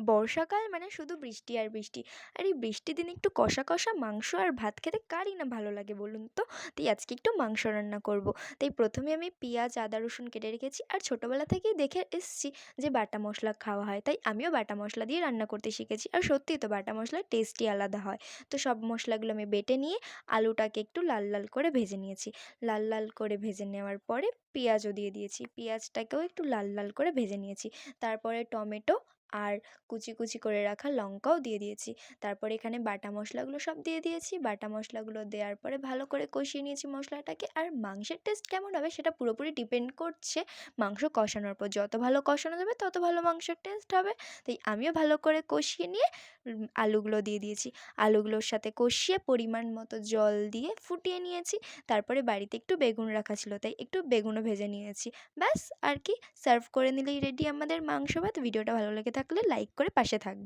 বর্ষাকাল মানে শুধু বৃষ্টি আর বৃষ্টি। আর এই বৃষ্টির দিনে একটু কষা কষা মাংস আর ভাত খেতে কারই না ভালো লাগে বলুন তো? তাই আজকে একটু মাংস রান্না করব। তাই প্রথমে আমি পেঁয়াজ, আদা, রসুন কেটে রেখেছি। আর ছোটোবেলা থেকেই দেখে এসেছি যে বাটা মশলা খাওয়া হয়, তাই আমিও বাটা মশলা দিয়ে রান্না করতে শিখেছি। আর সত্যিই তো বাটা মশলার টেস্টই আলাদা হয়। তো সব মশলাগুলো আমি বেটে নিয়ে আলুটাকে একটু লাল লাল করে ভেজে নিয়েছি। লাল লাল করে ভেজে নেওয়ার পরে পেঁয়াজও দিয়ে দিয়েছি। পেঁয়াজটাকেও একটু লাল লাল করে ভেজে নিয়েছি। তারপরে টমেটো আর কুচি কুচি করে রাখা লঙ্কাও দিয়ে দিয়েছি। তারপরে এখানে বাটা মশলাগুলো সব দিয়ে দিয়েছি। বাটা মশলাগুলো দেওয়ার পরে ভালো করে কষিয়ে নিয়েছি মশলাটাকে। আর মাংসের টেস্ট কেমন হবে সেটা পুরোপুরি ডিপেন্ড করছে মাংস কষানোর উপর। যত ভালো কষানো যাবে তত ভালো মাংসের টেস্ট হবে। তাই আমিও ভালো করে কষিয়ে নিয়ে আলুগুলো দিয়ে দিয়েছি। আলুগুলোর সাথে কষিয়ে পরিমাণ মতো জল দিয়ে ফুটিয়ে নিয়েছি। তারপরে বাড়িতে একটু বেগুন রাখা ছিল, তাই একটু বেগুনও ভেজে নিয়েছি। ব্যাস আর কি, সার্ভ করে নিলেই রেডি আমাদের মাংস ভাত। ভিডিওটা ভালো লেগে থাকলে লাইক করে পাশে থাকবেন।